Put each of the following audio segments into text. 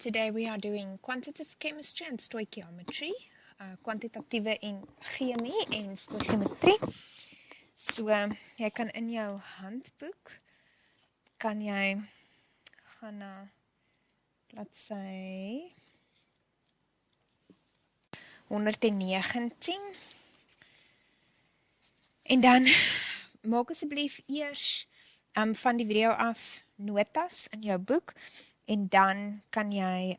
Today we are doing quantitative chemistry and stoichiometry, kwantitatiewe en chemie en stoichiometrie. So jy kan in jou handboek kan jy gaan na bladsy 119 en dan maak asseblief eers van die video af notas in jou boek. En dan kan jy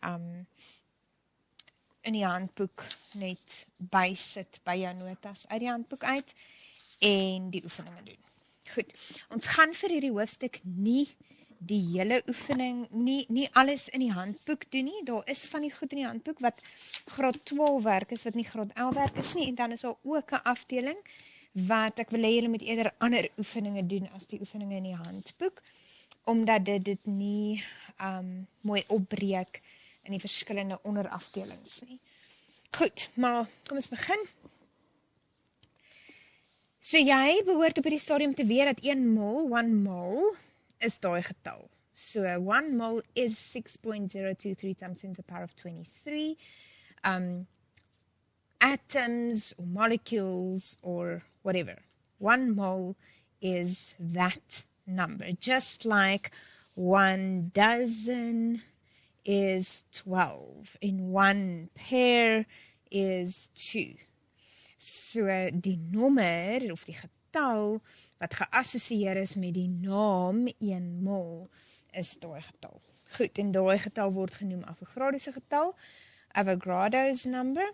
in die handboek net bysit by jou notas uit die handboek uit en die oefeninge doen. Goed, ons gaan vir hierdie hoofstuk nie die hele oefening, nie alles in die handboek doen nie. Daar is van die goed in die handboek wat graad 12 werk is, wat nie graad 11 werk is nie. En dan is daar ook 'n afdeling wat ek wil hê julle moet eerder ander oefeninge doen as die oefeninge in die handboek, omdat dit nie mooi opbreek in die verskillende onderafdelings nie. Goed, maar kom ons begin. So jy behoort op hierdie stadium te weet dat 1 mol is daai getal. So 1 mol is 6.023 times 10 to the power of 23. Atoms or molecules or whatever. 1 mole is that number, just like 1 dozen is 12 and 1 pair is 2. So die nommer of die getal wat geassosieer is met die naam 1 mol is daai getal. Goed, en daai getal word genoem Avogadro's getal, Avogadro's number.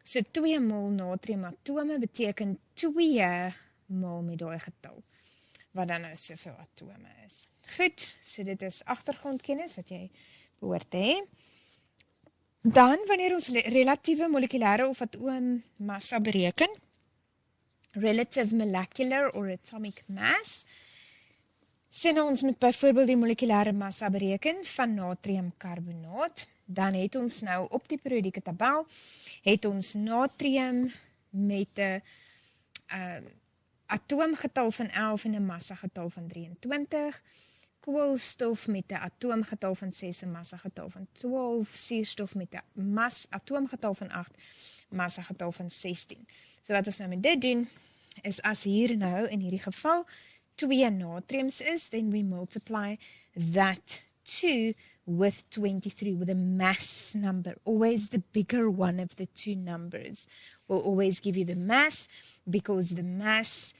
So 2 mol natriumatome beteken 2 mol met daai getal, wat dan nou soveel atome is. Goed, so dit is agtergrondkennis wat jy behoort te hê. Dan, wanneer ons relatiewe molekulêre of atoom-massa bereken, relative molecular or atomic mass, sê nou ons moet byvoorbeeld die molekulêre massa bereken van natriumkarbonaat, dan het ons nou op die periodieke tabel, het ons natrium met 'n atoomgetal van 11 en 'n massagetal van 23, koolstof met 'n atoomgetal van 6 en massagetal van 12, suurstof met 'n atoomgetal van 8, massagetal van 16. So wat ons nou met dit doen, is as hier nou in hierdie geval 2 natriums is, then we multiply that 2 with 23, with a mass number. Always the bigger one of the two numbers will always give you the mass, because the mass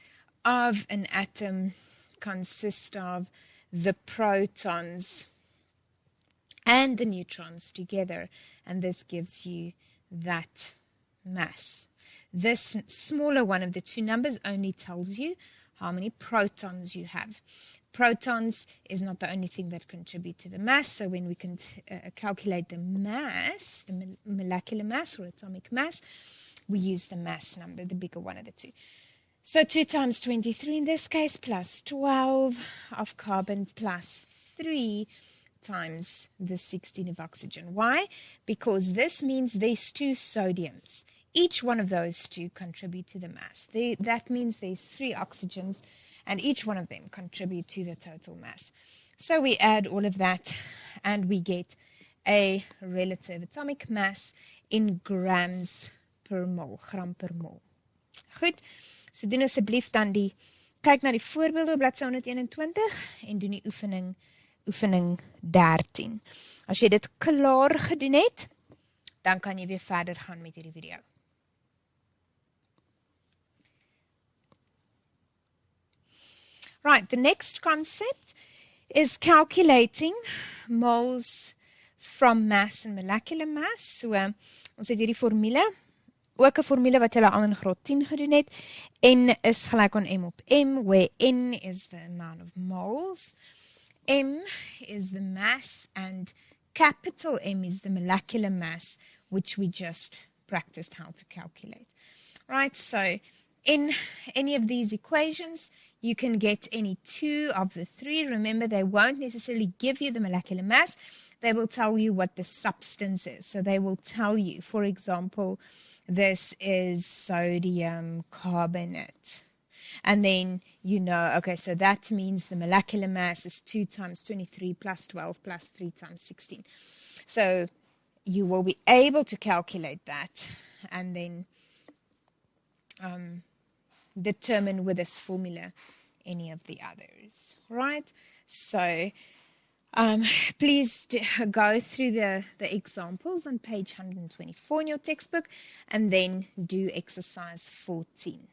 of an atom consists of the protons and the neutrons together, and this gives you that mass. This smaller one of the two numbers only tells you how many protons you have. Protons is not the only thing that contribute to the mass, so when we can calculate the mass, the molecular mass or atomic mass, we use the mass number, the bigger one of the two. So 2 times 23 in this case, plus 12 of carbon, plus 3 times the 16 of oxygen. Why? Because this means there's 2 sodiums. Each one of those 2 contribute to the mass. That means there's 3 oxygens, and each one of them contribute to the total mass. So we add all of that, and we get a relative atomic mass in grams per mol, gram per mol. Goed, so doen asseblief dan kyk na die voorbeelde op bladsy 121 en doen die oefening 13. As jy dit klaar gedoen het, dan kan jy weer verder gaan met hierdie video. Right, the next concept is calculating moles from mass and molecular mass. So, ons het hierdie formule, ook 'n formule wat julle al in graad 10 gedoen het. N is gelyk aan M op M, where N is the amount of moles, M is the mass, and capital M is the molecular mass, which we just practiced how to calculate. Right, so in any of these equations, you can get any 2 of the 3. Remember, they won't necessarily give you the molecular mass. They will tell you what the substance is. So they will tell you, for example, this is sodium carbonate. And then you know, okay, so that means the molecular mass is 2 times 23 plus 12 plus 3 times 16. So you will be able to calculate that and then determine with this formula any of the others, right? So please go through the examples on page 124 in your textbook and then do exercise 14.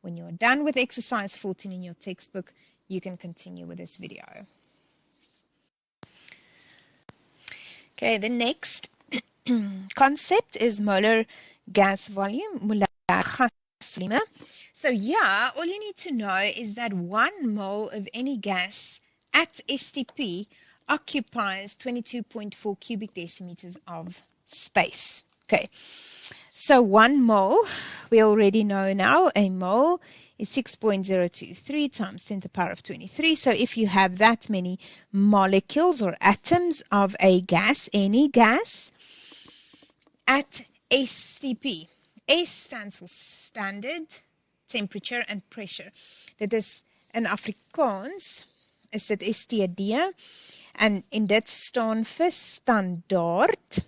When you're done with exercise 14 in your textbook, you can continue with this video. Okay, the next concept is molar gas volume, molar gas volume. So yeah, all you need to know is that 1 mole of any gas at STP occupies 22.4 cubic decimeters of space. Okay, so 1 mole, we already know now, a mole is 6.023 times 10 to the power of 23. So if you have that many molecules or atoms of a gas, any gas, at STP, S stands for standard temperature and pressure. Dit is in Afrikaans is dit STD en dit staan vir standaard,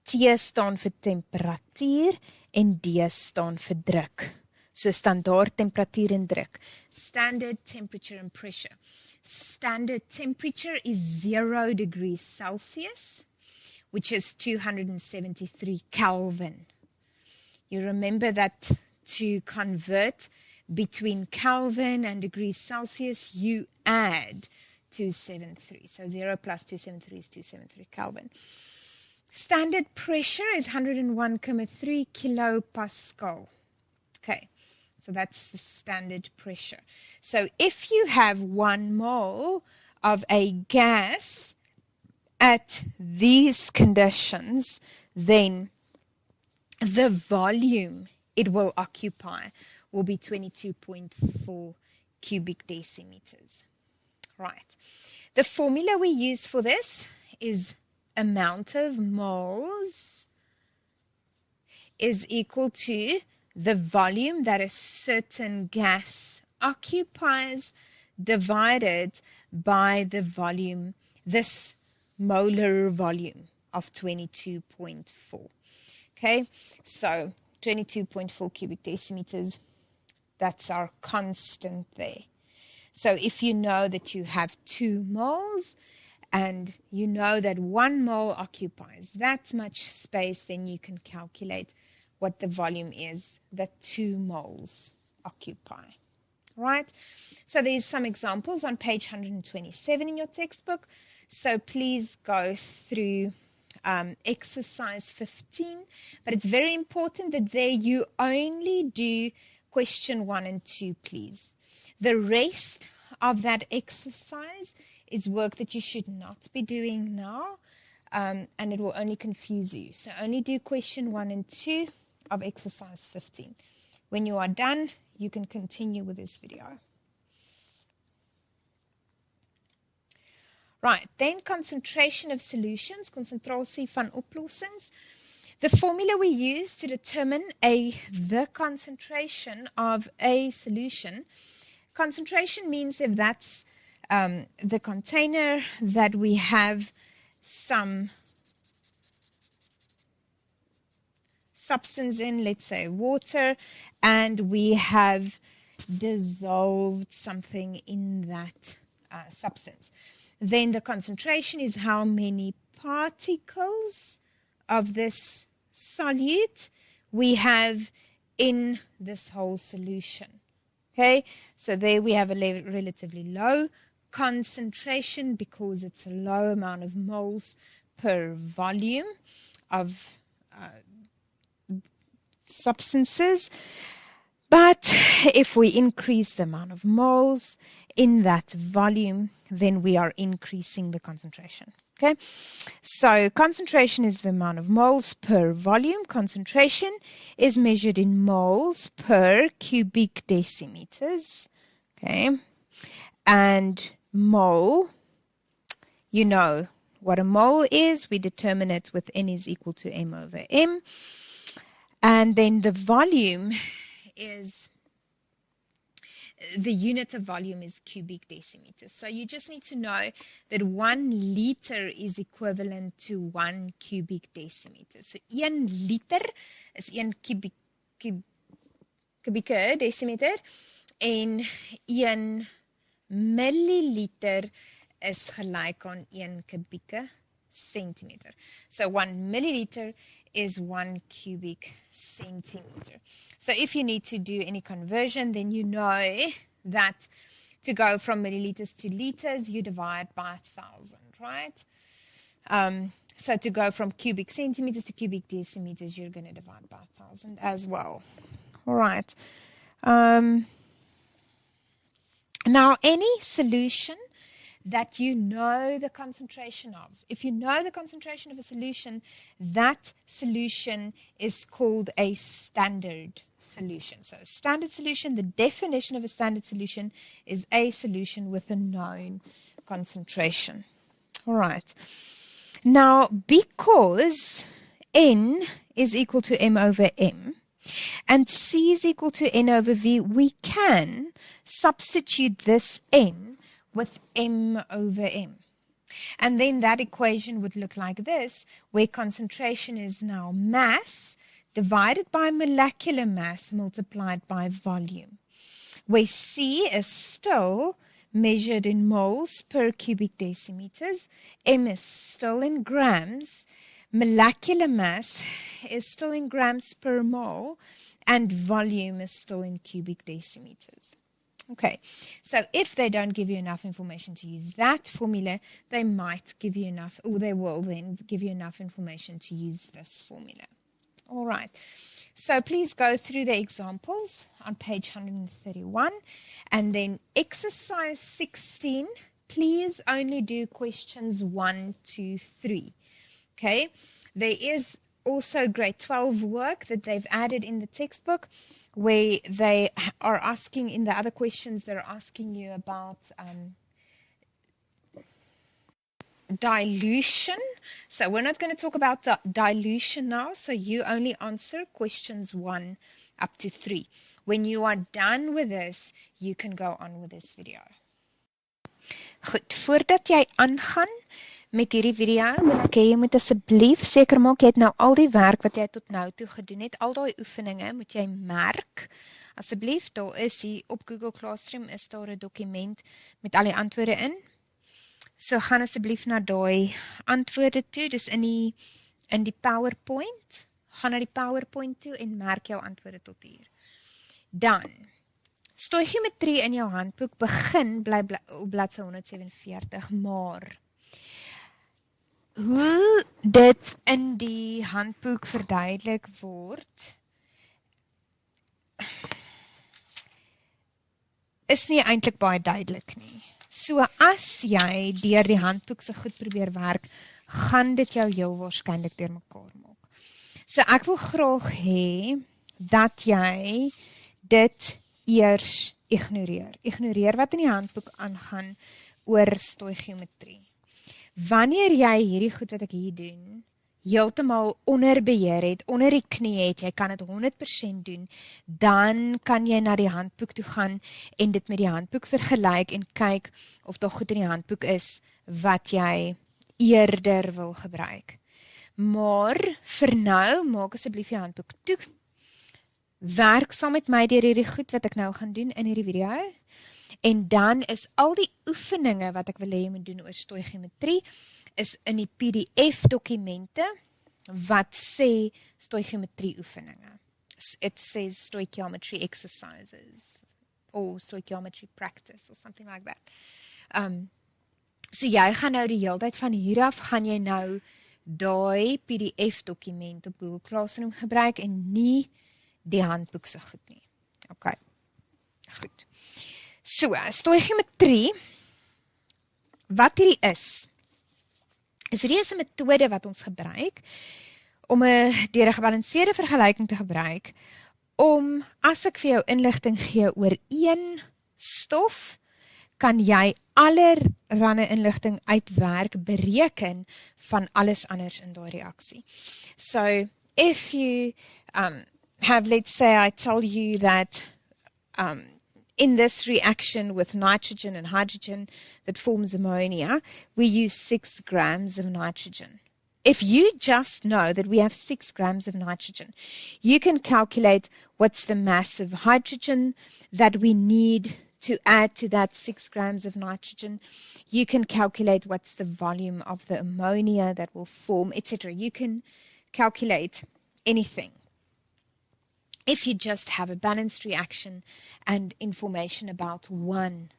T staan vir temperatuur en D staan vir druk. So standaard temperatuur en druk. Standard temperature and pressure. Standard temperature is 0 degrees Celsius, which is 273 Kelvin. You remember that to convert between Kelvin and degrees Celsius, you add 273. So 0 plus 273 is 273 Kelvin. Standard pressure is 101.3 kilopascal. Okay, so that's the standard pressure. So if you have 1 mole of a gas at these conditions, then the volume it will occupy will be 22.4 cubic decimeters. Right. The formula we use for this is amount of moles is equal to the volume that a certain gas occupies divided by the volume, this molar volume of 22.4. Okay, so 22.4 cubic decimeters, that's our constant there. So if you know that you have 2 moles and you know that 1 mole occupies that much space, then you can calculate what the volume is that 2 moles occupy. Right? So there's some examples on page 127 in your textbook. So please go through exercise 15. But it's very important that there you only do question 1 and 2, please. The rest of that exercise is work that you should not be doing now, and it will only confuse you. So only do question 1 and 2 of exercise 15. When you are done, you can continue with this video. Right, then concentration of solutions, concentrasie van oplossings. The formula we use to determine the concentration of a solution. Concentration means if that's the container that we have some substance in, let's say water, and we have dissolved something in that substance. Then the concentration is how many particles of this solute we have in this whole solution. Okay, so there we have a relatively low concentration because it's a low amount of moles per volume of substances. But if we increase the amount of moles in that volume, then we are increasing the concentration. Okay, so concentration is the amount of moles per volume. Concentration is measured in moles per cubic decimeters. Okay, and mole, you know what a mole is. We determine it with N is equal to M over M. And then the volume is the unit of volume is cubic decimeters. So you just need to know that 1 liter is equivalent to 1 cubic decimeter. So 1 liter is 1 kubieke decimeter en 1 milliliter is gelyk aan 1 kubieke centimeter. So 1 milliliter is 1 cubic centimeter. So if you need to do any conversion, then you know that to go from milliliters to liters, you divide by 1,000, right? So to go from cubic centimeters to cubic decimeters, you're going to divide by 1,000 as well. All right. Now, any solution that you know the concentration of. If you know the concentration of a solution, that solution is called a standard solution. So a standard solution, the definition of a standard solution is a solution with a known concentration. All right. Now, because N is equal to M over M, and C is equal to N over V, we can substitute this N with M over M. And then that equation would look like this, where concentration is now mass divided by molecular mass multiplied by volume, where C is still measured in moles per cubic decimeters, M is still in grams, molecular mass is still in grams per mole, and volume is still in cubic decimeters. Okay, so if they don't give you enough information to use that formula, they might give you enough, or they will then give you enough information to use this formula. All right, so please go through the examples on page 131, and then exercise 16, please only do questions 1 to 3. Okay, there is also grade 12 work that they've added in the textbook, where they are asking, in the other questions, they're asking you about dilution. So we're not going to talk about the dilution now, so you only answer questions 1 up to 3. When you are done with this, you can go on with this video. Goed, voordat jy aangaan met hierdie video, wil ek hê jy moet asseblief seker maak jy het nou al die werk wat jy tot nou toe gedoen het, al die oefeninge moet jy merk. Asseblief, daar is hier op Google Classroom is daar 'n dokument met al die antwoorde in. So gaan asseblief na daai antwoorde toe, dis in die PowerPoint. Gaan na die PowerPoint toe en merk jou antwoorde tot hier. Dan stoichiometrie in jou handboek begin op bladsy 147, maar hoe dit in die handboek verduidelik word, is nie eintlik baie duidelik nie. So as jy deur die handboek se goed probeer werk, gaan dit jou heel waarskynlik deurmekaar maak. So ek wil graag hê dat jy dit eers ignoreer. Ignoreer wat in die handboek aangaan oor stoichiometrie. Wanneer jy hierdie goed wat ek hier doen, heeltemal onder beheer het, onder die knie het, jy kan dit 100% doen, dan kan jy na die handboek toe gaan en dit met die handboek vergelyk en kyk of daar goed in die handboek is wat jy eerder wil gebruik. Maar vir nou, maak asseblief die handboek toe. Werk saam met my deur hierdie goed wat ek nou gaan doen in hierdie video. En dan is al die oefeninge wat ek wil hê jy moet doen oor stoichiometrie, is in die PDF-dokumente wat sê stoichiometrie oefeninge. It says stoichiometry exercises, or stoichiometry practice, or something like that. So jy gaan nou die hele tyd van hier af, gaan jy nou daai PDF-dokument op Google Classroom gebruik en nie die handboek se goed nie. Ok, goed. So, stoichiometrie, wat hierdie is reeds 'n metode wat ons gebruik om deur 'n gebalanseerde vergelyking te gebruik, om as ek vir jou inligting gee oor een stof, kan jy allerhande inligting uitwerk, bereken van alles anders in daai reaksie. So, if you have, let's say I tell you that in this reaction with nitrogen and hydrogen that forms ammonia, we use 6 grams of nitrogen. If you just know that we have 6 grams of nitrogen, you can calculate what's the mass of hydrogen that we need to add to that 6 grams of nitrogen. You can calculate what's the volume of the ammonia that will form, etc. You can calculate anything if you just have a balanced reaction and information about one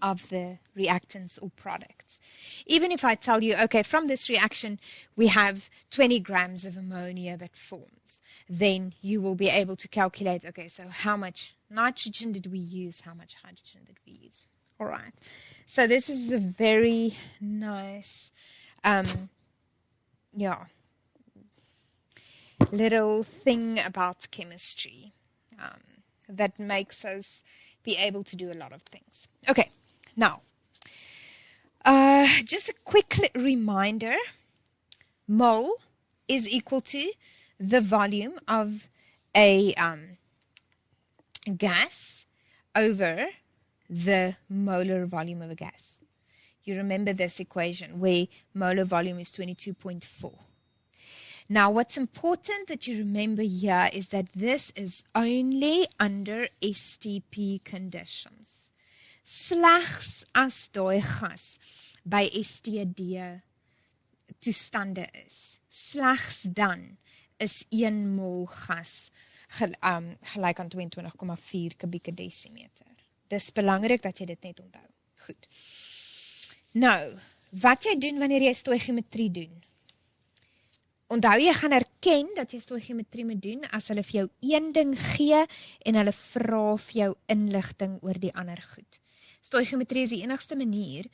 of the reactants or products. Even if I tell you, okay, from this reaction, we have 20 grams of ammonia that forms, then you will be able to calculate, okay, so how much nitrogen did we use? How much hydrogen did we use? All right. So this is a very nice, little thing about chemistry that makes us be able to do a lot of things. Okay, now, just a quick reminder, mole is equal to the volume of a gas over the molar volume of a gas. You remember this equation where molar volume is 22.4. Now, what's important that you remember here is that this is only under STP conditions. Slegs as daai gas by STD toestande is. Slegs dan is 1 mol gas gelyk aan 22,4 kubieke desimeter. Dis belangrik dat jy dit net onthou. Goed. Nou, wat jy doen wanneer jy stoichiometrie doen? Onthou jy gaan erken dat jy stoichiometrie moet doen as hulle vir jou een ding gee en hulle vra vir jou inligting oor die ander goed. Stoichiometrie is die enigste manier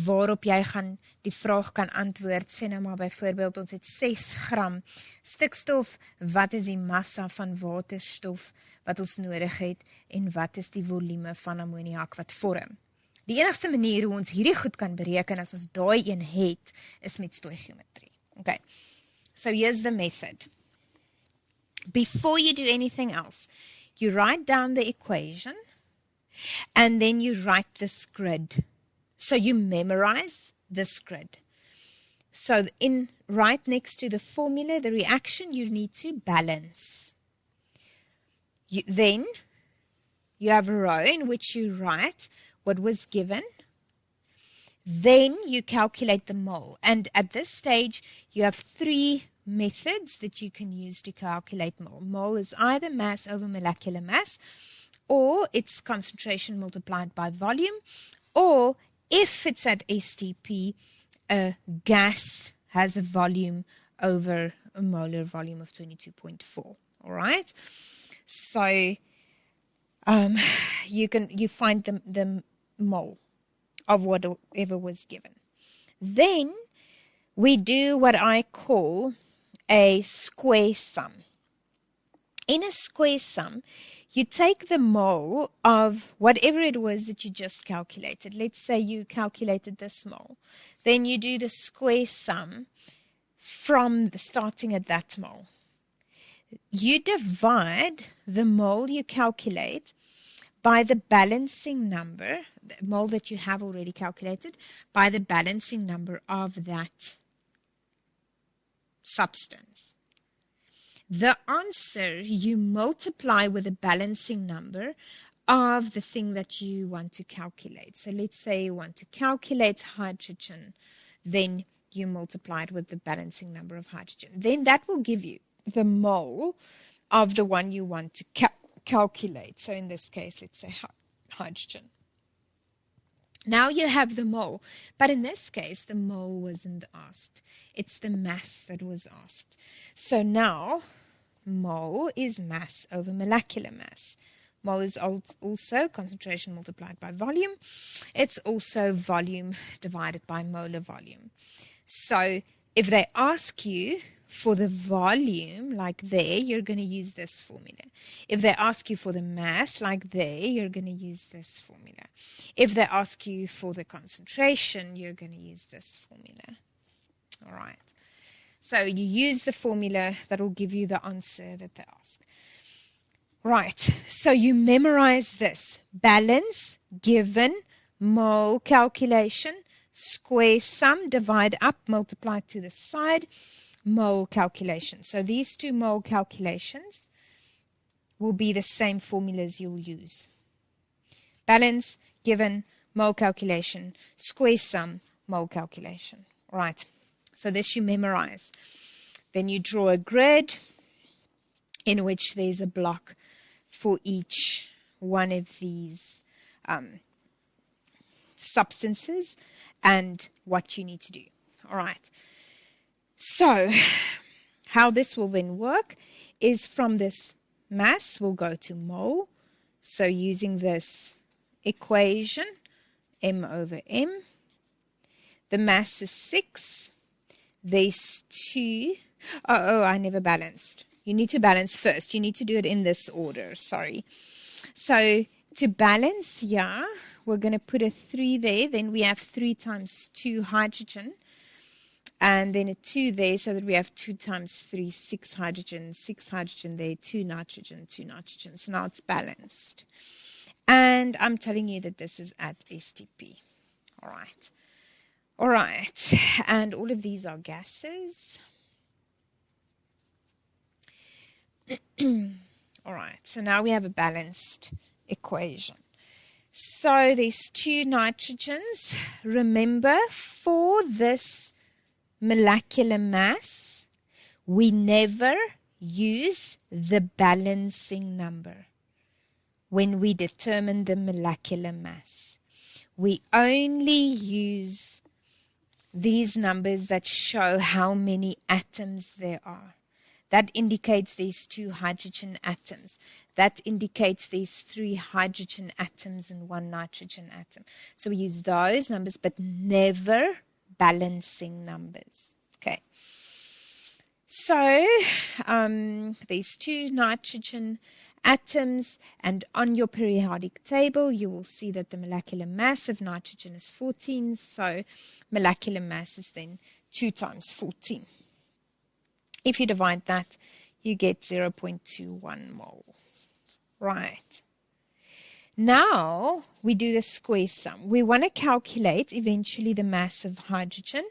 waarop jy gaan die vraag kan antwoord. Sê nou maar byvoorbeeld, ons het 6 gram stikstof, wat is die massa van waterstof wat ons nodig het en wat is die volume van ammoniak wat vorm. Die enigste manier hoe ons hierdie goed kan bereken as ons daai een het, is met stoichiometrie. Okay. So here's the method. Before you do anything else, you write down the equation and then you write this grid. So you memorize this grid. So right next to the formula, the reaction, you need to balance. Then you have a row in which you write what was given. Then you calculate the mole. And at this stage, you have 3 methods that you can use to calculate mole. Mole is either mass over molecular mass, or it's concentration multiplied by volume, or if it's at STP, a gas has a volume over a molar volume of 22.4. All right? So you find the mole of whatever was given. Then we do what I call a square sum. In a square sum, you take the mole of whatever it was that you just calculated. Let's say you calculated this mole. Then you do the square sum from starting at that mole. You divide the mole you calculate by the balancing number, the mole that you have already calculated, by the balancing number of that substance. The answer you multiply with the balancing number of the thing that you want to calculate. So let's say you want to calculate hydrogen, then you multiply it with the balancing number of hydrogen. Then that will give you the mole of the one you want to calculate. So in this case, let's say hydrogen. Now you have the mole, but in this case, the mole wasn't asked. It's the mass that was asked. So now, mole is mass over molecular mass. Mole is also concentration multiplied by volume. It's also volume divided by molar volume. So if they ask you for the volume, like there, you're going to use this formula. If they ask you for the mass, like there, you're going to use this formula. If they ask you for the concentration, you're going to use this formula. All right. So you use the formula that will give you the answer that they ask. Right, so you memorize this. Balance, given, mole calculation, square sum, divide up, multiply to the side, mole calculation. So these two mole calculations will be the same formulas you'll use. Balance, given, mole calculation, square sum, mole calculation. Right, so this you memorize. Then you draw a grid in which there's a block for each one of these substances and what you need to do. All right. So how this will then work is from this mass, we'll go to mole. So using this equation, m over m, the mass is 6. There's 2. Oh, I never balanced. You need to balance first. You need to do it in this order. Sorry. So to balance, yeah, we're going to put a 3 there. Then we have 3 times 2 hydrogen. And then a 2 there, so that we have 2 times 3, 6 hydrogen. 6 hydrogen there, 2 nitrogen, 2 nitrogen. So now it's balanced. And I'm telling you that this is at STP. All right. All right. And all of these are gases. All right, so now we have a balanced equation. So there's 2 nitrogens. Remember, for this molecular mass, we never use the balancing number when we determine the molecular mass. We only use these numbers that show how many atoms there are. That indicates these 2 hydrogen atoms. That indicates these 3 hydrogen atoms and 1 nitrogen atom. So we use those numbers, but never balancing numbers. Okay. So there's 2 nitrogen atoms, and on your periodic table, you will see that the molecular mass of nitrogen is 14. So molecular mass is then 2 times 14. If you divide that, you get 0.21 mole. Right. Now we do the square sum. We want to calculate eventually the mass of hydrogen,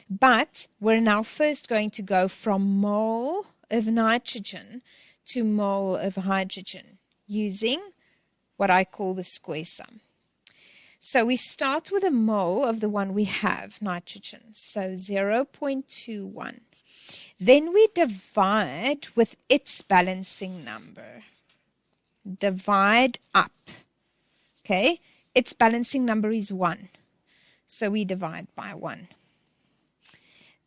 but we're now first going to go from mole of nitrogen to mole of hydrogen using what I call the square sum. So we start with a mole of the one we have, nitrogen, so 0.21. Then we divide with its balancing number. Divide up. Okay, its balancing number is 1. So we divide by 1.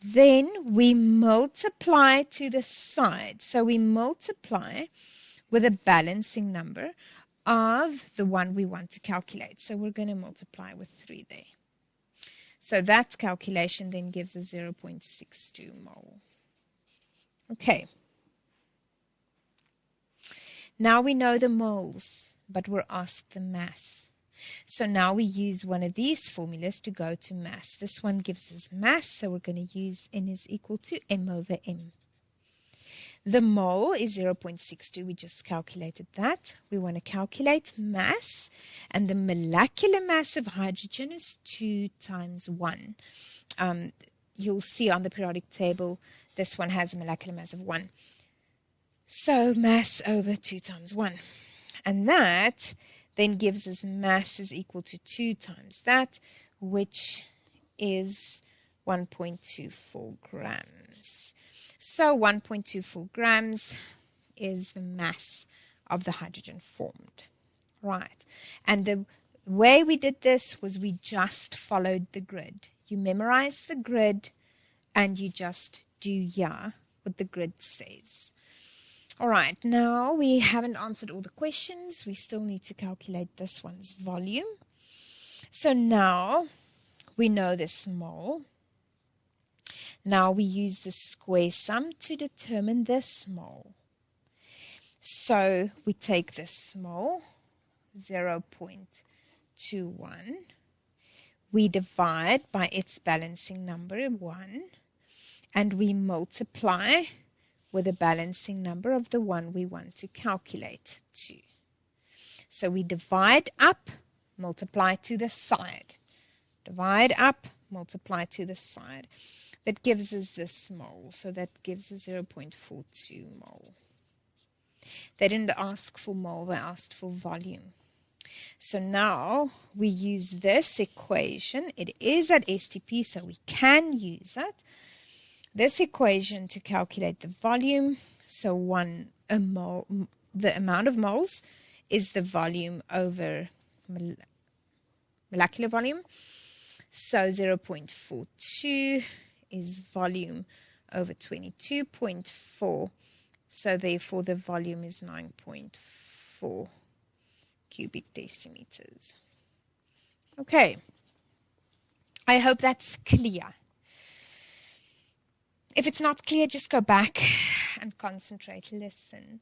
Then we multiply to the side. So we multiply with a balancing number of the one we want to calculate. So we're going to multiply with 3 there. So that calculation then gives us 0.62 mole. Okay. Now we know the moles, but we're asked the mass. So now we use one of these formulas to go to mass. This one gives us mass, so we're going to use N is equal to M over M. The mole is 0.62. We just calculated that. We want to calculate mass, and the molecular mass of hydrogen is 2 times 1. You'll see on the periodic table, this one has a molecular mass of 1. So mass over 2 times 1. And that then gives us mass is equal to 2 times that, which is 1.24 grams. So 1.24 grams is the mass of the hydrogen formed. Right. And the way we did this was we just followed the grid. You memorize the grid and you just do what the grid says. All right, now we haven't answered all the questions. We still need to calculate this one's volume. So now we know this mole. Now we use the square sum to determine this mole. So we take this mole, 0.21. We divide by its balancing number, 1, and we multiply with the balancing number of the one we want to calculate to. So we divide up, multiply to the side. Divide up, multiply to the side. That gives us this mole. So that gives us 0.42 mole. They didn't ask for mole, they asked for volume. So now we use this equation. It is at STP, so we can use it. This equation to calculate the volume. So the amount of moles is the volume over molecular volume. So 0.42 is volume over 22.4. So therefore the volume is 9.4 cubic decimeters. Okay. I hope that's clear. If it's not clear, just go back and concentrate, listen,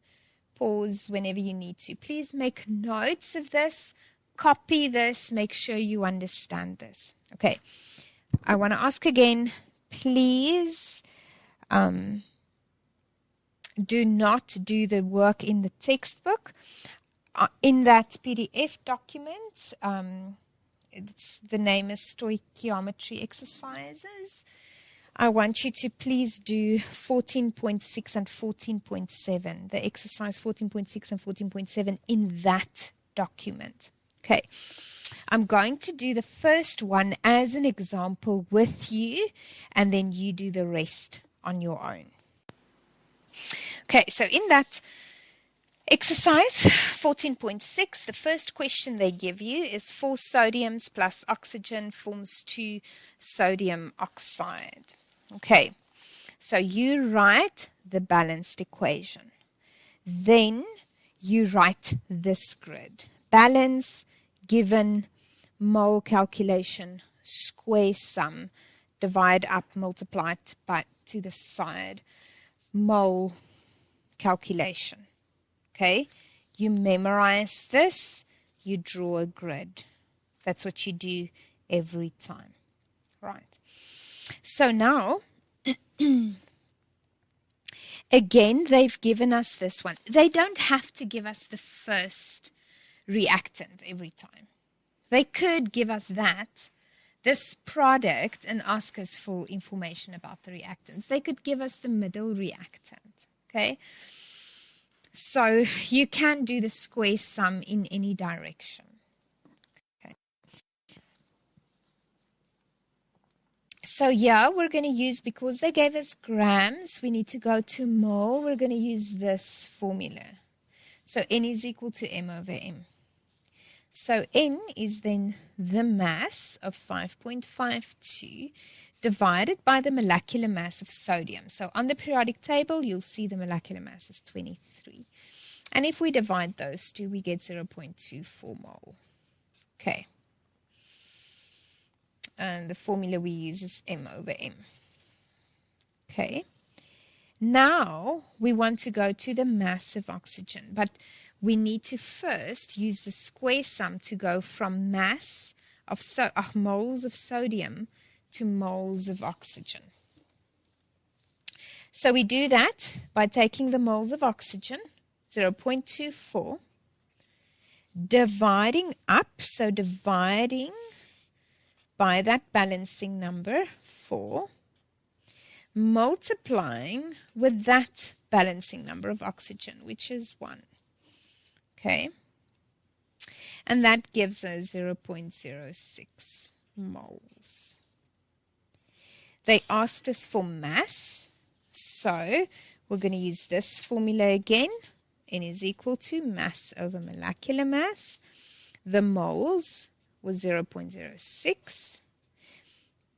pause whenever you need to. Please make notes of this, copy this, make sure you understand this. Okay, I want to ask again, please do not do the work in the textbook. In that PDF document, the name is Stoichiometry exercises. I want you to please do 14.6 and 14.7, the exercise 14.6 and 14.7 in that document. Okay, I'm going to do the first one as an example with you, and then you do the rest on your own. Okay, so in that exercise 14.6, the first question they give you is 4 sodiums plus oxygen forms 2 sodium oxide. Okay, so you write the balanced equation. Then you write this grid. Balance, given, mole calculation, square sum, divide up, multiply by to the side, mole calculation. Okay, you memorize this, you draw a grid. That's what you do every time. Right. So now, again, they've given us this one. They don't have to give us the first reactant every time. They could give us this product, and ask us for information about the reactants. They could give us the middle reactant. Okay. So you can do the square sum in any direction. Okay. So yeah, we're going to use, because they gave us grams, we need to go to mole. We're going to use this formula. So N is equal to M over M. So N is then the mass of 5.52 divided by the molecular mass of sodium. So on the periodic table, you'll see the molecular mass is 23. And if we divide those two, we get 0.24 mole. Okay. And the formula we use is M over M. Okay. Now we want to go to the mass of oxygen, but we need to first use the square sum to go from mass of moles of sodium to moles of oxygen. So we do that by taking the moles of oxygen, 0.24, dividing up, so dividing by that balancing number, 4, multiplying with that balancing number of oxygen, which is 1. Okay, and that gives us 0.06 moles. They asked us for mass, so we're going to use this formula again. N is equal to mass over molecular mass. The moles was 0.06.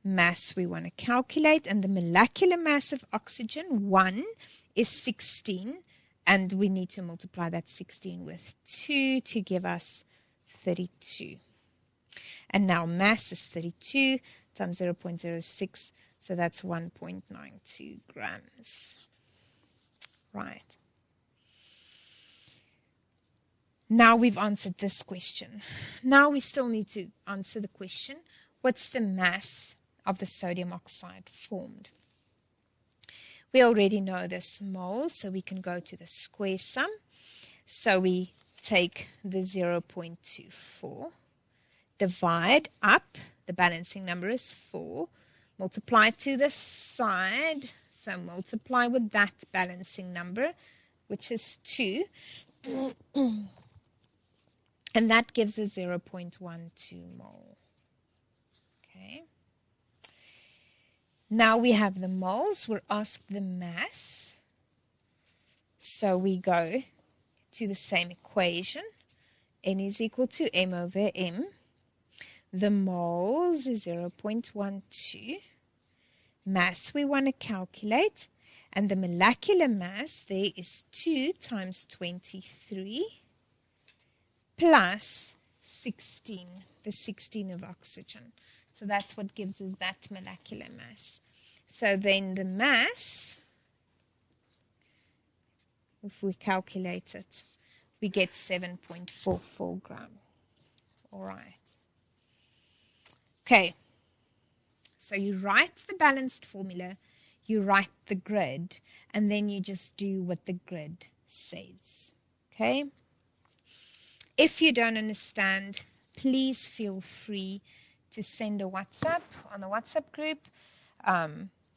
Mass we want to calculate, and the molecular mass of oxygen, 1, is 16. And we need to multiply that 16 with 2 to give us 32. And now mass is 32 times 0.06, so that's 1.92 grams. Right. Now we've answered this question. Now we still need to answer the question, what's the mass of the sodium oxide formed? We already know this moles, so we can go to the square sum. So we take the 0.24, divide up, the balancing number is 4, multiply to the side, so multiply with that balancing number, which is 2, and that gives us 0.12 mole. Okay. Now we have the moles, we're asked the mass, so we go to the same equation, N is equal to M over M. The moles is 0.12. Mass we want to calculate, and the molecular mass there is 2 times 23 plus 16, the 16 of oxygen. So that's what gives us that molecular mass. So then the mass, if we calculate it, we get 7.44 gram. All right. Okay. So you write the balanced formula, you write the grid, and then you just do what the grid says. Okay? If you don't understand, please feel free to send a WhatsApp on the WhatsApp group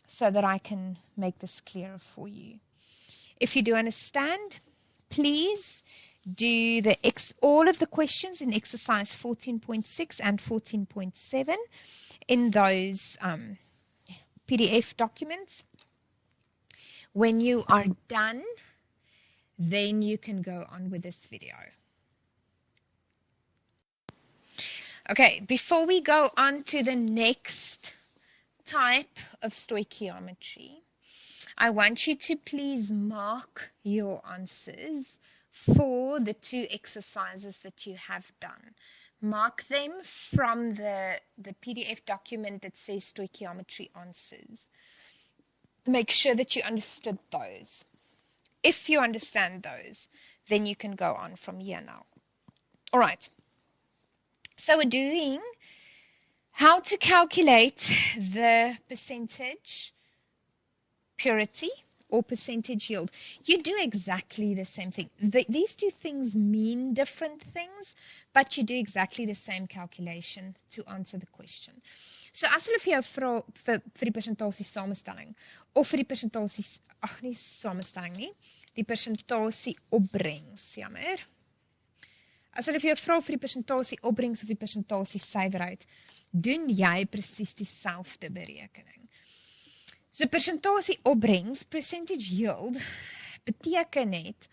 so that I can make this clearer for you. If you do understand, please do all of the questions in exercise 14.6 and 14.7 in those PDF documents. When you are done, then you can go on with this video. Okay, before we go on to the next type of stoichiometry, I want you to please mark your answers for the 2 exercises that you have done. Mark them from the PDF document that says stoichiometry answers. Make sure that you understood those. If you understand those, then you can go on from here now. All right. So we're doing how to calculate the percentage purity or percentage yield. You do exactly the same thing. These 2 things mean different things, but you do exactly the same calculation to answer the question. So as hulle vir jou vra vir die persentasie samestelling of vir die persentasie, nie samestelling nie, die persentasie opbrengs, jammer. As hulle vir jou vra vir die persentasie opbrengs of die persentasie suiwerheid, doen jy presies dieselfde berekening. So persentasie opbrengs, percentage yield, beteken net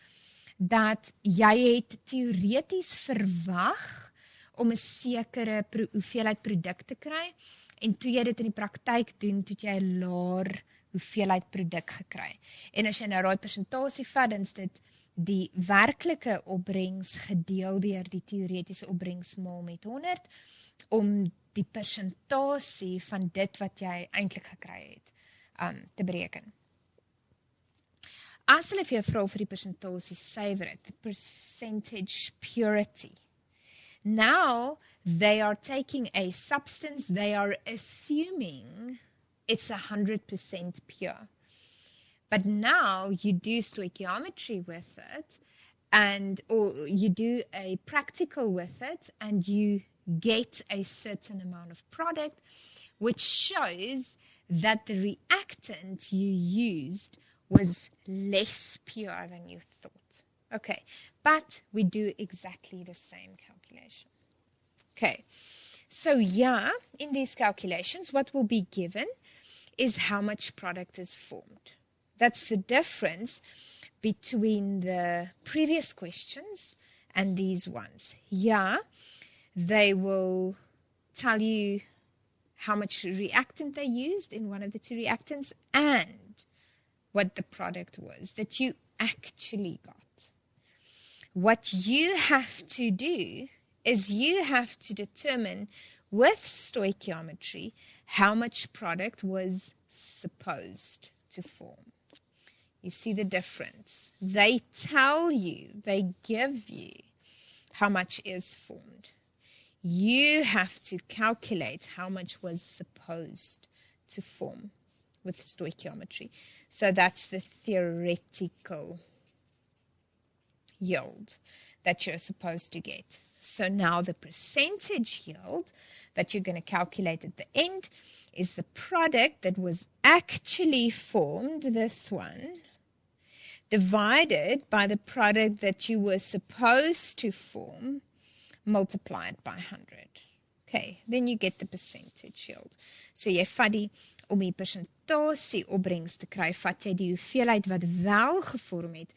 dat jy het teoreties verwag om 'n sekere hoeveelheid produk te kry, en toe jy dit in die praktyk doen, toe jy 'n laer hoeveelheid produk gekry. En as jy nou daai persentasie vat, dan is dit die werklike opbrengs gedeel deur die teoretiese opbrengs maal met 100, om die persentasie van dit wat jy eintlik gekry het, te bereken. As hulle vir jou vra vir die persentasie suiwerheid, the percentage purity. Now they are taking a substance, they are assuming it's 100% pure. But now you do stoichiometry with it, or you do a practical with it, and you get a certain amount of product, which shows that the reactant you used was less pure than you thought. Okay, but we do exactly the same calculation. Okay, so yeah, in these calculations, what will be given is how much product is formed. That's the difference between the previous questions and these ones. Yeah, they will tell you how much reactant they used in one of the 2 reactants and what the product was that you actually got. What you have to do is you have to determine with stoichiometry how much product was supposed to form. You see the difference. They tell you, they give you how much is formed. You have to calculate how much was supposed to form. with stoichiometry. So that's the theoretical yield that you're supposed to get. So now the percentage yield that you're going to calculate at the end is the product that was actually formed, this one, divided by the product that you were supposed to form, multiplied by 100. Okay, then you get the percentage yield. So jy vat die, om die persentasie opbrengs te kry, vat jy die hoeveelheid wat wel gevorm het,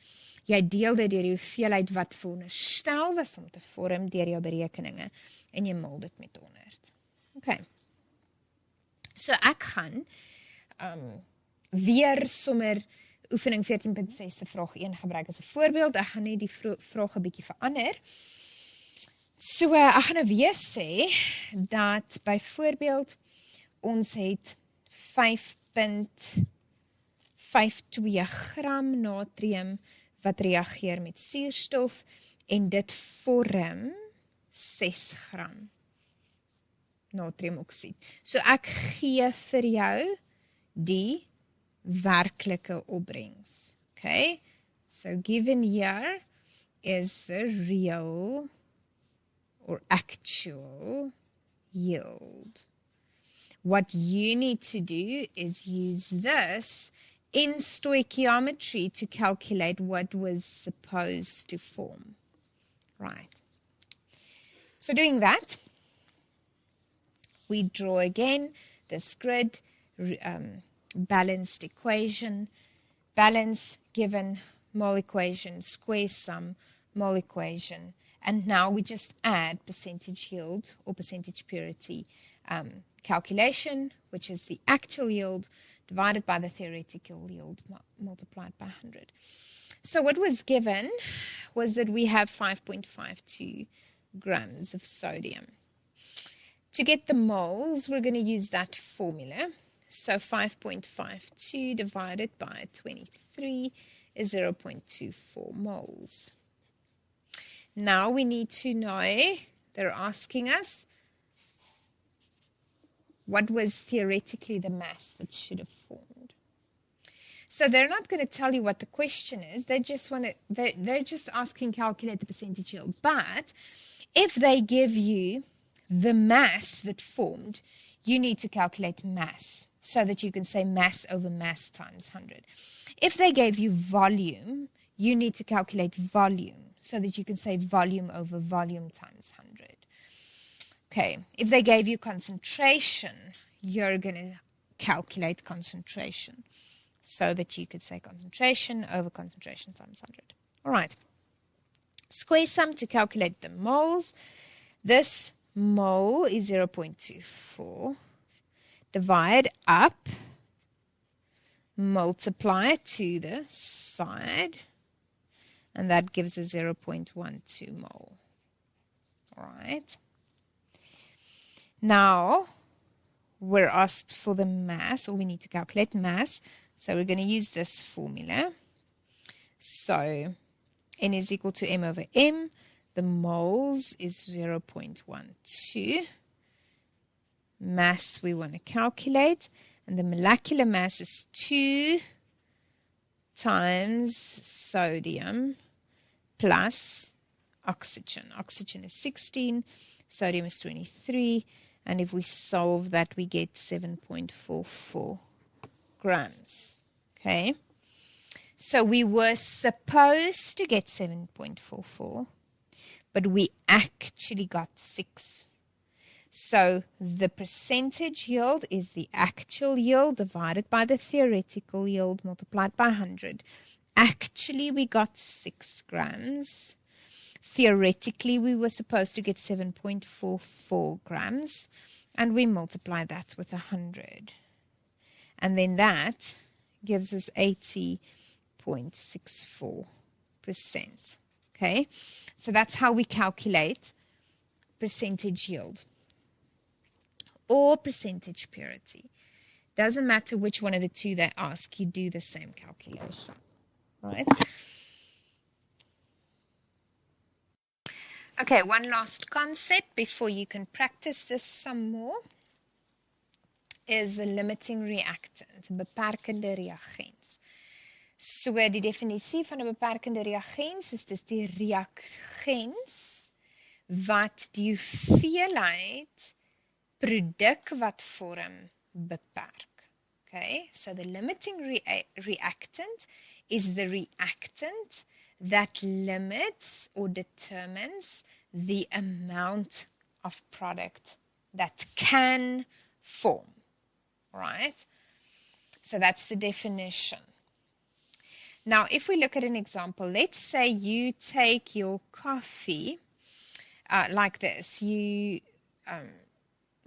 jy deel dit deur die hoeveelheid wat veronderstel was om te vorm deur jou berekeninge, en jy mul dit met 100. Okay. So ek gaan weer sommer oefening 14.6 se vraag 1 gebruik as 'n voorbeeld. Ek gaan net die vraag 'n bietjie verander. So ek gaan nou weer sê dat byvoorbeeld ons het 5.52 gram natrium wat reageer met suurstof en dit vorm 6 gram natriumoksied. So ek gee vir jou die werklike opbrengs. Okay, so given here is the real or actual yield. What you need to do is use this in stoichiometry to calculate what was supposed to form. Right. So doing that, we draw again this grid, balanced equation, balance given mole equation, square sum, mole equation, and now we just add percentage yield or percentage purity calculation, which is the actual yield divided by the theoretical yield multiplied by 100. So what was given was that we have 5.52 grams of sodium. To get the moles, we're going to use that formula. So 5.52 divided by 23 is 0.24 moles. Now we need to know, they're asking us, what was theoretically the mass that should have formed. So they're not going to tell you what the question is. They're just asking calculate the percentage yield. But if they give you the mass that formed, you need to calculate mass so that you can say mass over mass times 100. If they gave you volume, you need to calculate volume so that you can say volume over volume times 100. Okay, if they gave you concentration, you're going to calculate concentration so that you could say concentration over concentration times 100. All right. Square sum to calculate the moles. This mole is 0.24. Divide up, multiply to the side, and that gives us 0.12 mole. All right. Now, we're asked for the mass, or we need to calculate mass. So we're going to use this formula. So N is equal to M over M. The moles is 0.12. Mass we want to calculate. And the molecular mass is 2 times sodium plus oxygen. Oxygen is 16. Sodium is 23. And if we solve that, we get 7.44 grams. Okay. So we were supposed to get 7.44, but we actually got 6. So the percentage yield is the actual yield divided by the theoretical yield multiplied by 100. Actually, we got 6 grams. Theoretically, we were supposed to get 7.44 grams, and we multiply that with 100. And then that gives us 80.64%. Okay, so that's how we calculate percentage yield or percentage purity. Doesn't matter which one of the two they ask, you do the same calculation. Right? Okay, one last concept before you can practice this some more is 'n limiting reactant, 'n beperkende reagens. So die definisie van 'n beperkende reagens is dis die reagens wat die hoeveelheid produk wat vorm beperk. Okay, so the limiting reactant is the reactant that limits or determines the amount of product that can form, right? So that's the definition. Now, if we look at an example, let's say you take your coffee like this. You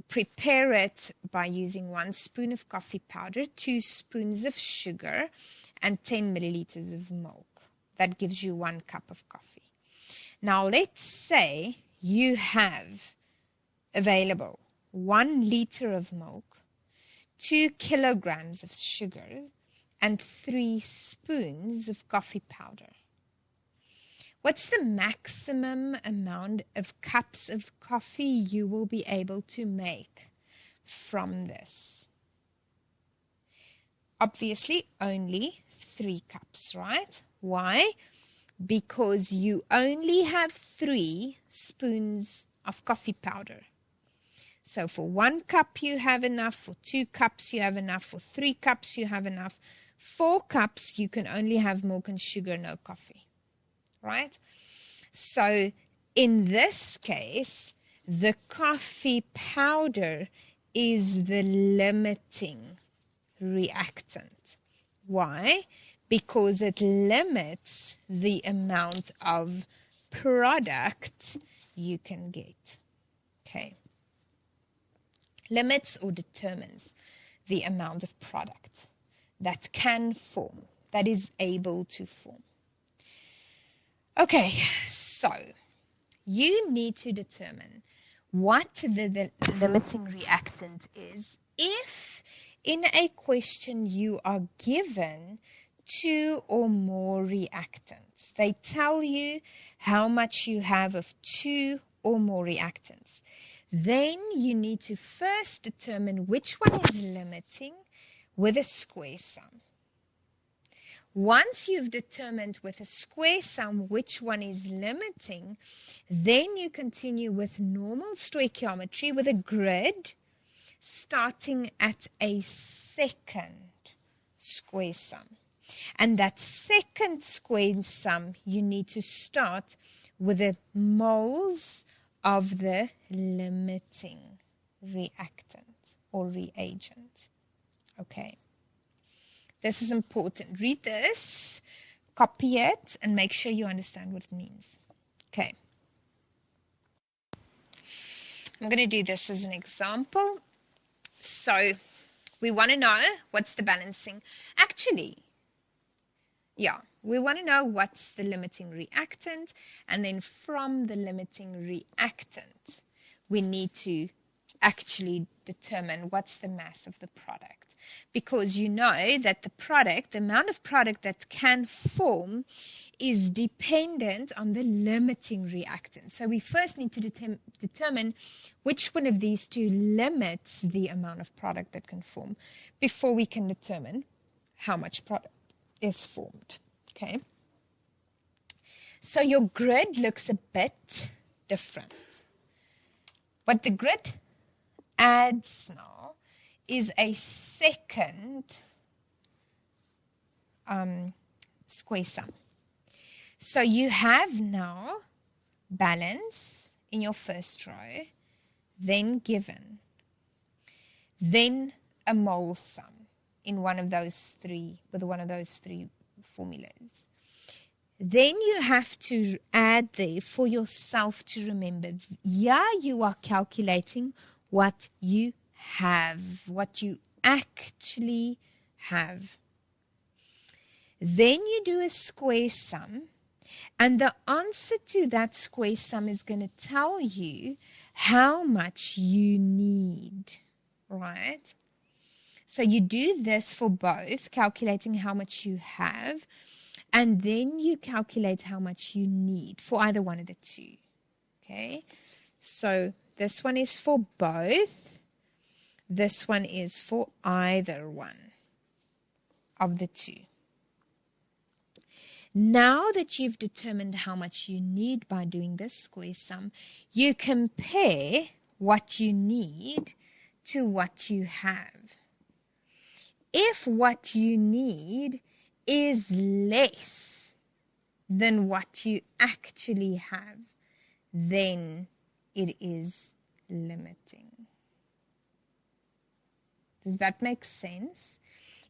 prepare it by using 1 spoon of coffee powder, 2 spoons of sugar, and 10 milliliters of milk. That gives you 1 cup of coffee. Now, let's say you have available 1 liter of milk, 2 kilograms of sugar, and 3 spoons of coffee powder. What's the maximum amount of cups of coffee you will be able to make from this? Obviously, only 3 cups, right? Why? Because you only have 3 spoons of coffee powder. So for 1 cup you have enough, for 2 cups you have enough, for 3 cups you have enough. 4 cups you can only have milk and sugar, no coffee. Right? So in this case, the coffee powder is the limiting reactant. Why? Because it limits the amount of product you can get. Okay. Limits or determines the amount of product that can form, that is able to form. Okay, so you need to determine what the limiting reactant is if in a question you are given 2 or more reactants. They tell you how much you have of 2 or more reactants. Then you need to first determine which one is limiting with a square sum. Once you've determined with a square sum which one is limiting, then you continue with normal stoichiometry with a grid starting at a second square sum. And that second square sum, you need to start with the moles of the limiting reactant or reagent. Okay. This is important. Read this, copy it, and make sure you understand what it means. Okay. I'm going to do this as an example. So we want to know what's the balancing. Actually, we want to know what's the limiting reactant, and then from the limiting reactant, we need to actually determine what's the mass of the product. Because you know that the amount of product that can form is dependent on the limiting reactant. So we first need to determine which one of these 2 limits the amount of product that can form before we can determine how much product is formed. Okay. So your grid looks a bit different. What the grid adds now is a second square sum. So you have now balance in your first row, then given, then a mole sum in one of those 3, with one of those 3 formulas. Then you have to add there for yourself to remember, you are calculating what you have, what you actually have. Then you do a square sum, and the answer to that square sum is going to tell you how much you need, right? So you do this for both, calculating how much you have, and then you calculate how much you need for either one of the 2. Okay, so this one is for both. This one is for either one of the two. Now that you've determined how much you need by doing this square sum, you compare what you need to what you have. If what you need is less than what you actually have, then it is limiting. Does that make sense?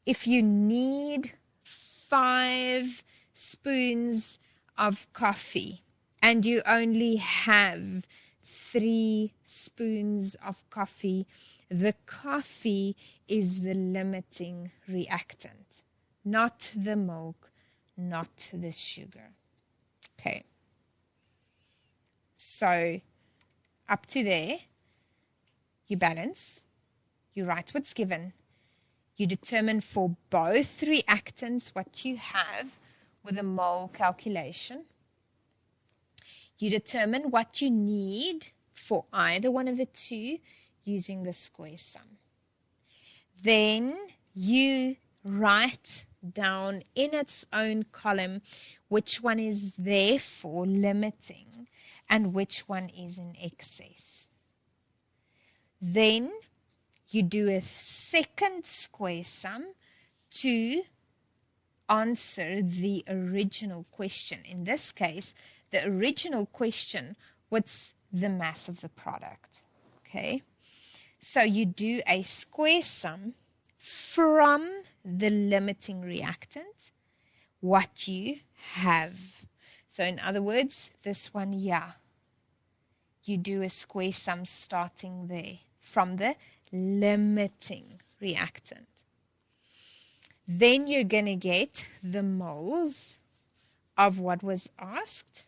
If you need 5 spoons of coffee and you only have 3 spoons of coffee, the coffee is the limiting reactant, not the milk, not the sugar. Okay. So up to there, you balance, you write what's given, you determine for both reactants what you have with a mole calculation. You determine what you need for either one of the two using the square sum. Then you write down in its own column which one is therefore limiting and which one is in excess. Then you do a second square sum to answer the original question. In this case, the original question was the mass of the product. Okay, so you do a square sum from the limiting reactant, what you have. So in other words, this one here, you do a square sum starting there from the limiting reactant. Then you're going to get the moles of what was asked,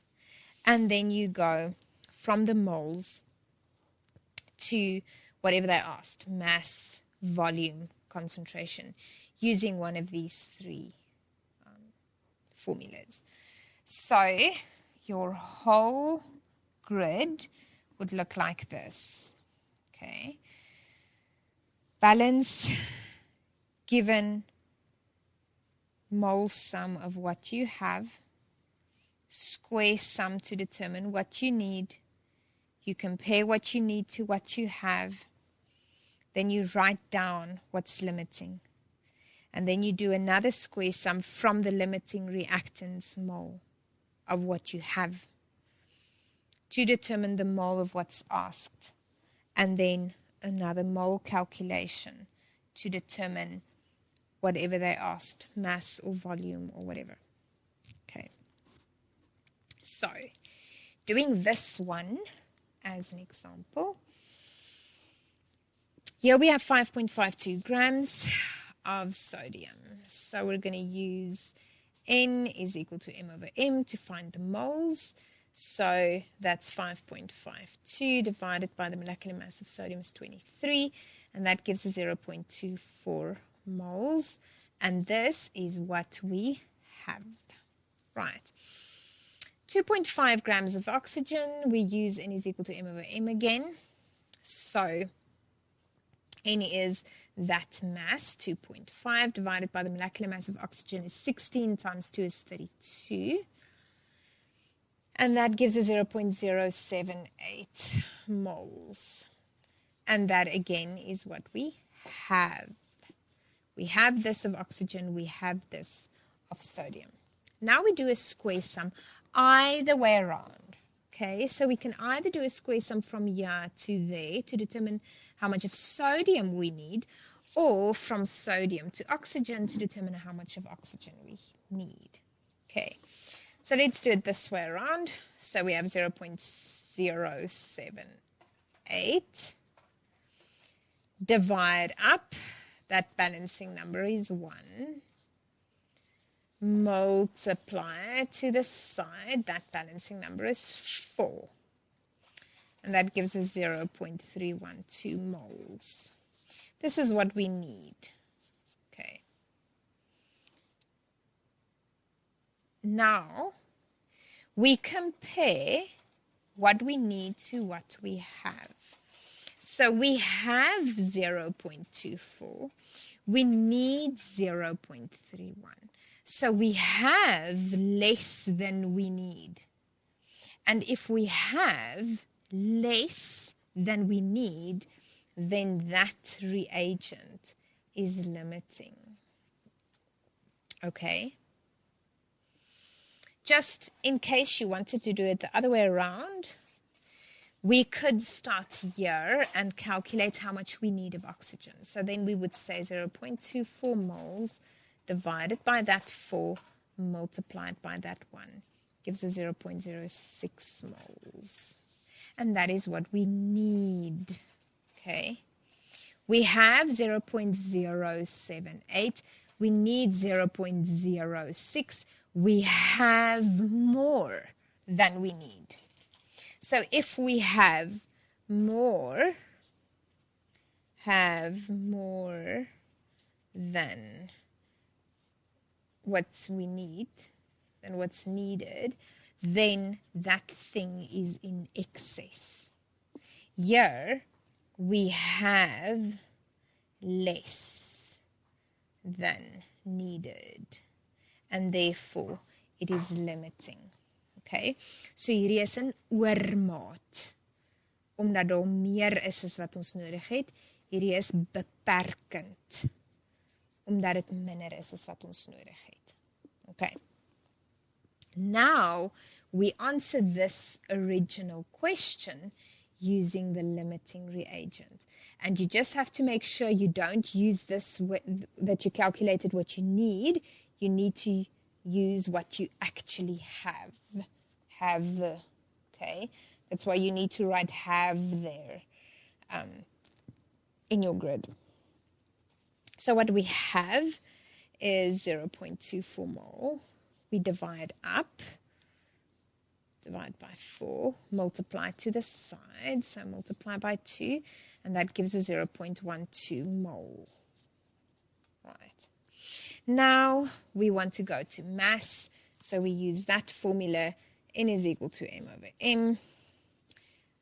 and then you go from the moles to whatever they asked, mass, volume, concentration, using one of these 3 formulas. So your whole grid would look like this. Okay. Balance, given, mole sum of what you have, square sum to determine what you need. You compare what you need to what you have. Then you write down what's limiting. And then you do another square sum from the limiting reactants mole of what you have to determine the mole of what's asked. And then another mole calculation to determine whatever they asked, mass or volume or whatever. Okay. So, doing this one as an example. Here we have 5.52 grams of sodium. So we're going to use N is equal to M over M to find the moles. So that's 5.52 divided by the molecular mass of sodium is 23. And that gives us 0.24 moles. And this is what we have. Right. 2.5 grams of oxygen. We use N is equal to M over M again. So N is that mass, 2.5, divided by the molecular mass of oxygen is 16 times 2 is 32. And that gives us 0.078 moles. And that again is what we have. We have this of oxygen, we have this of sodium. Now we do a square sum either way around. Okay, so we can either do a square sum from here to there to determine how much of sodium we need, or from sodium to oxygen to determine how much of oxygen we need. Okay, so let's do it this way around. So we have 0.078. Divide up, that balancing number is 1. Multiply to the side, that balancing number is 4. And that gives us 0.312 moles. This is what we need. Okay. Now, we compare what we need to what we have. So we have 0.24. We need 0.31. So we have less than we need. And if we have less than we need, then that reagent is limiting. Okay? Just in case you wanted to do it the other way around, we could start here and calculate how much we need of oxygen. So then we would say 0.24 moles divided by that 4 multiplied by that 1 gives us 0.06 moles. And that is what we need. Okay. We have 0.078. We need 0.06. We have more than we need. So if we have more than what we need, than what's needed, then that thing is in excess. Here we have less than needed, and therefore it is limiting. Okay, so hierdie is 'n oormaat. Omdat daar meer is as wat ons nodig het, hierdie is beperkend. Omdat dit minder is as wat ons nodig het. Okay. Now we answer this original question using the limiting reagent. And you just have to make sure you don't use this, that you calculated what you need. You need to use what you actually have. Okay? That's why you need to write have there in your grid. So what we have is 0.24 mole. We divide up, divide by 4, multiply to the side, so multiply by 2, and that gives us 0.12 mole. Right. Now we want to go to mass, so we use that formula. N is equal to M over M.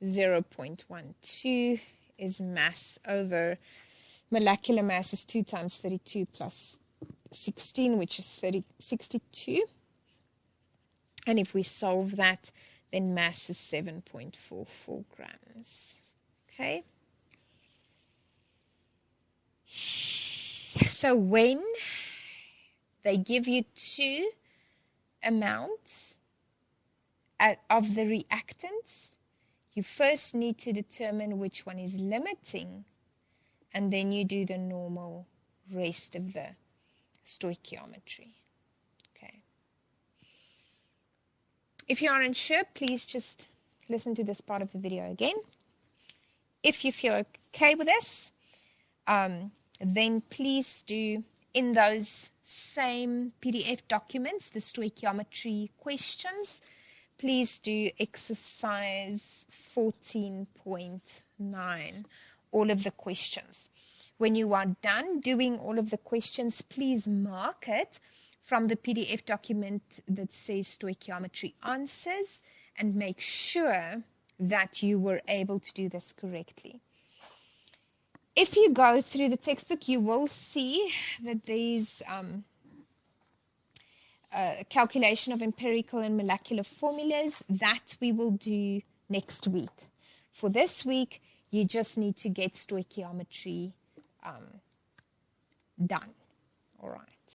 0.12 is mass over molecular mass is 2 times 32 plus 16, which is 62. And if we solve that, then mass is 7.44 grams. Okay? So when they give you 2 amounts of the reactants, you first need to determine which one is limiting, and then you do the normal rest of the stoichiometry. Okay. If you are unsure, please just listen to this part of the video again. If you feel okay with this, then please do, in those same PDF documents, the stoichiometry questions, please do exercise 14.9, all of the questions. When you are done doing all of the questions, please mark it from the PDF document that says stoichiometry answers and make sure that you were able to do this correctly. If you go through the textbook, you will see that there's calculation of empirical and molecular formulas that we will do next week. For this week, you just need to get stoichiometry done. All right.